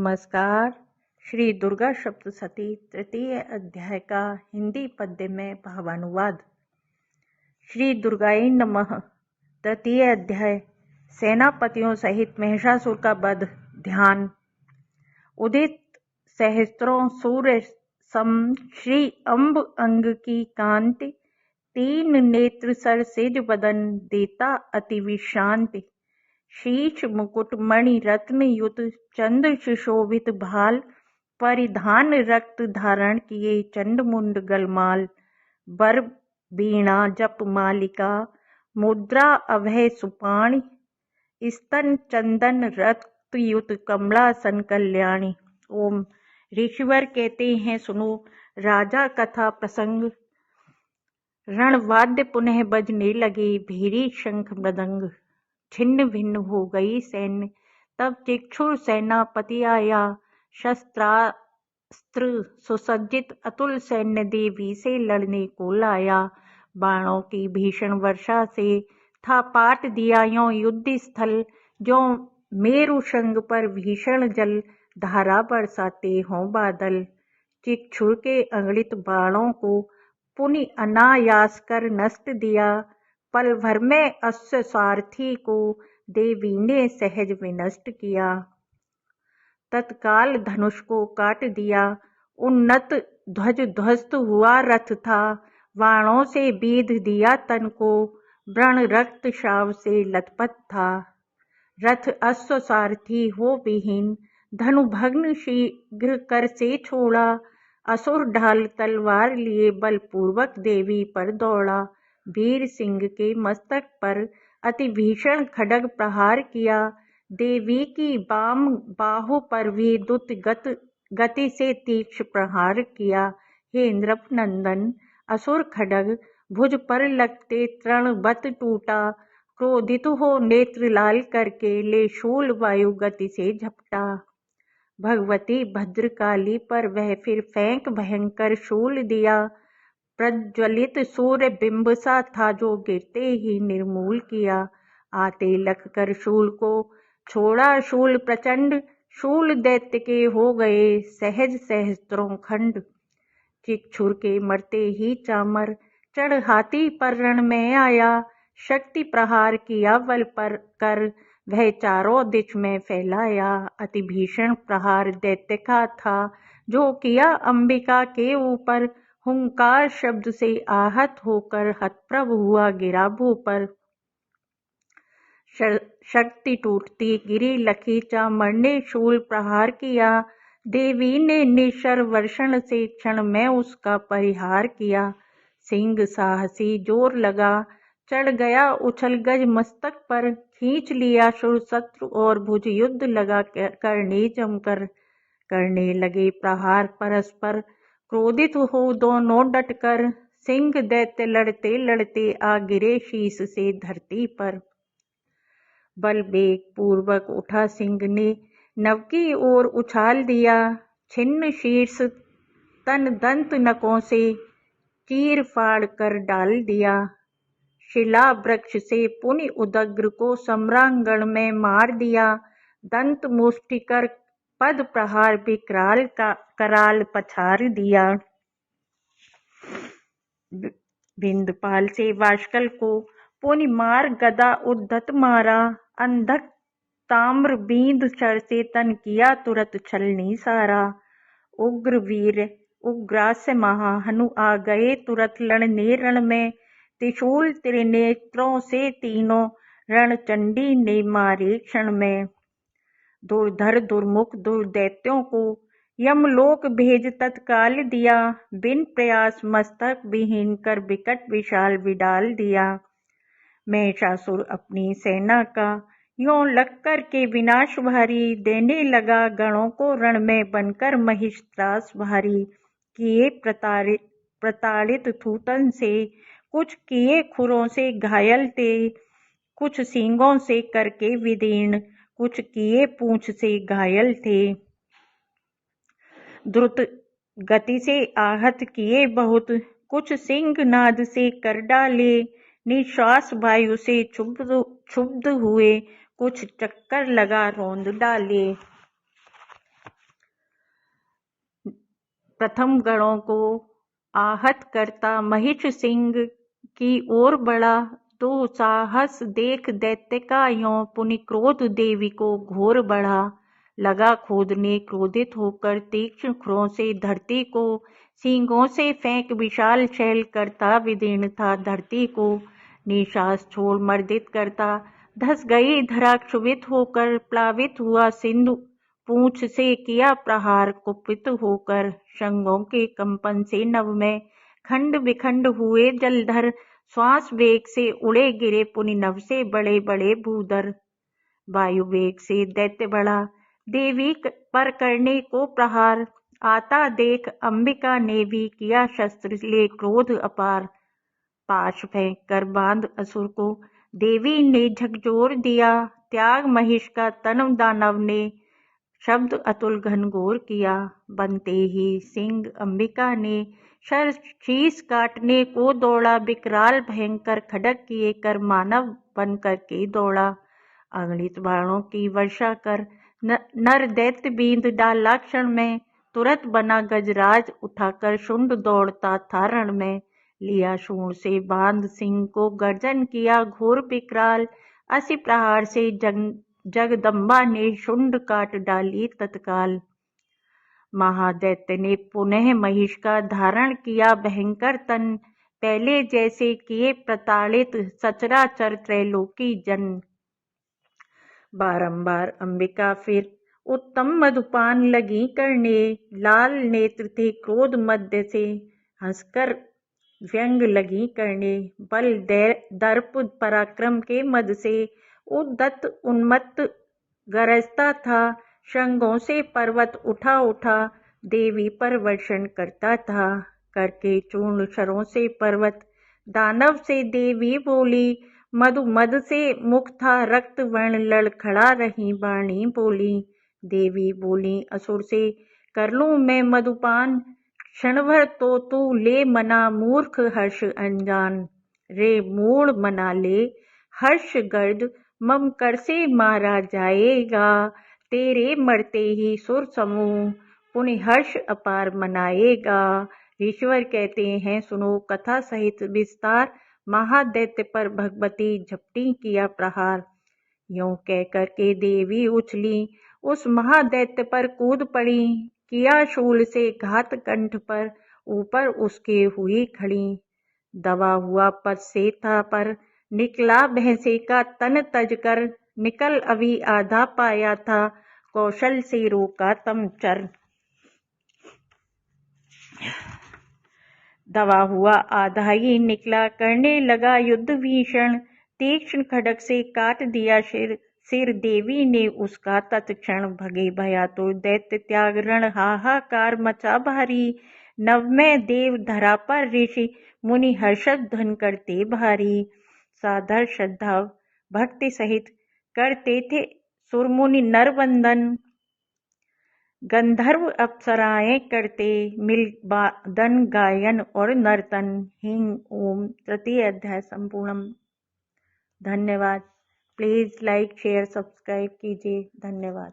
नमस्कार। श्री दुर्गा सप्तशती तृतीय अध्याय का हिंदी पद्य में भावानुवाद। श्री दुर्गाई नमः। तृतीय अध्याय सेनापतियों सहित महिषासुर का वध। ध्यान। उदित सहस्त्रों सूर्य सम श्री अम्ब अंग की कांति, तीन नेत्र सर सिज बदन देता अति विश्रांति। शीश मुकुट मणि रत्न युत चंद्र सुशोभित भाल, परिधान रक्त धारण किए चंड मुंड गलमाल। बर बीणा जप मालिका मुद्रा अभय सुपाणी, स्तन चंदन रक्त युत कमलासन कल्याणी। ओम। ऋषिवर कहते हैं, सुनो राजा कथा प्रसंग। रणवाद्य पुनः बजने लगे, भीरी शंख मृदंग। छिन्न भिन्न हो गई सैन्य, तब चिक्षुर सेनापति आया। शस्त्रास्त्र सुसज्जित अतुल सैन्य देवी से लड़ने को लाया। बाणों की भीषण वर्षा से था पाट दिया यों युद्ध स्थल, जो मेरु शृंग पर भीषण जल धारा बरसाते हों बादल। चिक्षुर के अगणित बाणों को पुनि अनायास कर नष्ट दिया। पल भर में अश्व सारथी को देवी ने सहज विनष्ट किया। तत्काल धनुष को काट दिया, उन्नत ध्वज ध्वस्त हुआ रथ था। बाणों से बीध दिया तन को, व्रण रक्त श्राव से लथपथ था। रथ अश्व सारथी हो विहीन, धनु भग्न शीघ्र कर से छोड़ा। असुर ढाल तलवार लिए बलपूर्वक देवी पर दौड़ा। वीर सिंह के मस्तक पर अति भीषण खड्ग प्रहार किया। देवी की वाम बाहु पर भी दुत गति से तीक्ष्ण प्रहार किया। हे इंद्रप नंदन, असुर खड्ग भुज पर लगते तृणवत टूटा। क्रोधित हो नेत्र लाल करके ले शूल वायु गति से झपटा। भगवती भद्रकाली पर वह फिर फेंक भयंकर शूल दिया। प्रज्वलित सूर्य बिंब सा था, जो गिरते ही निर्मूल किया। आते लख कर शूल को छोड़ा शूल प्रचंड, शूल दैत्य के हो गए सहज सहस्त्रों खंड। चिक्षुर के मरते ही चामर चढ़ हाथी पर रण में आया। शक्ति प्रहार किया बल पर कर, वह चारों दिश में फैलाया। अति भीषण प्रहार दैत्य का था, जो किया अंबिका के ऊपर। हुंकार शब्द से आहत होकर हतप्रभ हुआ गिरा भू पर। शक्ति टूटती गिरी लखी, चामर ने शूल प्रहार किया। देवी ने निशर वर्षण से क्षण में उसका परिहार किया। सिंह साहसी जोर लगा, चढ़ गया उछल गज मस्तक पर। खींच लिया सुर शत्रु और भुज, युद्ध लगा करने जमकर। करने लगे प्रहार परस्पर, क्रोधित हो दोनों डटकर। सिंह दैत्य लड़ते लड़ते आ गिरे शीश से धरती पर। बल वेग पूर्वक उठा सिंह ने, नभ की ओर उछाल दिया। छिन्न शीर्ष तन दंत नकों से चीर फाड़ कर डाल दिया। शिला वृक्ष से पुनि उदग्र को सम्रांगण में मार दिया। दंत मुष्टि कर पद प्रहार विकराल का कराल पछाड़ दिया। बिंदपाल से वाष्कल को पुनि मार गदा उद्धत मारा। अंधक ताम्र बींद शर से तन किया तुरत छलनी सारा। उग्र वीर उग्रास्य महा हनु आ गए तुरत लड़ने रण में। त्रिशूल त्रिनेत्रों से तीनों रणचंडी ने मारे क्षण में। दुर्धर दुर्मुख दुर्दैत्यों को यमलोक भेज तत्काल दिया। बिन प्रयास मस्तक विहीन कर विकट विशाल विडाल दिया। महिषासुर अपनी सेना का यों लक्कर के विनाश भारी, देने लगा गणों को रण में बनकर महिष त्रास भारी। किए प्रताड़ित थूतन से, कुछ किए खुरों से घायल थे। कुछ सींगों से करके विदीर्ण, कुछ किए पूंछ से घायल थे। द्रुत गति से आहत किए बहुत, कुछ सिंह नाद से कर डाले। निश्वास वायु से क्षुब्ध हुए, कुछ चक्कर लगा रौंद डाले। प्रथम गणों को आहत करता महिष सिंह की ओर बढ़ा। तो साहस देख दैत्य का यों पुनि क्रोध देवी को घोर बढ़ा। लगा खोदने क्रोधित होकर तीक्ष्ण खुरों से धरती को, सींगों से फेंक विशाल शैल करता विदीर्ण था धरती को। निश्वास छोड़ मर्दित करता धस गई धरा क्षुभित होकर, प्लावित हुआ सिंधु पूंछ से किया प्रहार कुपित होकर। शंखों के कंपन से नभ में खंड विखंड हुए जलधर, श्वास वेग से उड़े गिरे पुनि नभ से बड़े बड़े भूधर। वायु वेग से दैत्य बढ़ा देवी पर करने को प्रहार, आता देख अंबिका ने भी किया शस्त्र ले क्रोध अपार। पाश फेंक कर बांध असुर को देवी ने झकझोर दिया, त्याग महिष का तन दानव ने शब्द अतुल घनघोर किया। बनते ही सिंह अंबिका ने शीस काटने को दौड़ा, विकराल भयंकर खड्ग किए कर मानव बन करके दौड़ा। अगणित बाणों की वर्षा कर नर दैत्य बींद डाला क्षण में, तुरंत बना गजराज उठाकर शुंड दौड़ता था रण में। लिया शूल से बांध सिंह को गर्जन किया घोर विकराल, असी प्रहार से जगदम्बा ने शुंड काट डाली तत्काल। महादैत्य ने पुनः महिष का धारण किया भयंकर तन, पहले जैसे किए प्रताड़ित सचराचर त्रैलोकी जन। बारंबार अंबिका फिर उत्तम मधुपान लगी करने, लाल नेत्र थे क्रोध मध्य से हंसकर व्यंग लगी करने। बल दर्प पराक्रम के मद से उद्दत उन्मत्त गरजता था, शंखों से पर्वत उठा उठा देवी पर वर्षण करता था। करके चूर्ण शरों से पर्वत दानव से देवी बोली, मधु मद से मुख था रक्त वर्ण लड़खड़ा रही वाणी बोली। देवी बोली असुर से कर लूं मैं मधुपान, क्षण भर तो तू ले मना मूर्ख हर्ष अनजान। रे मूढ़ मना ले हर्ष गर्द, मम कर से मारा जाएगा, तेरे मरते ही सुर समूह पुनि हर्ष अपार मनाएगा। ईश्वर कहते हैं सुनो कथा सहित विस्तार, महादैत्य पर भगवती झपटी किया प्रहार। यों कह करके देवी उछली उस महादैत्य पर कूद पड़ी, किया शूल से घात कंठ पर ऊपर उसके हुई खड़ी। दबा हुआ पद से था पर निकला भैंसे का तन तज कर, निकल अभी आधा पाया था कौशल से रोका तम चर। दबा हुआ आधा ही निकला करने लगा युद्ध भीषण, तीक्ष्ण खड्ग से काट दिया सिर देवी ने उसका तत्क्षण। भगे भयातुर दैत्य त्याग रण हाहाकार मचा भारी, नव में देव धरा पर ऋषि मुनि हर्षद ध्वन करते भारी। सादर श्रद्धा भक्ति सहित करते थे सुरमुनि नर वंदन, गंधर्व अप्सराएं करते मिल वादन गायन और नर्तन। हिंग ओम। तृतीय अध्याय संपूर्णम। धन्यवाद। प्लीज़ लाइक शेयर सब्सक्राइब कीजिए। धन्यवाद।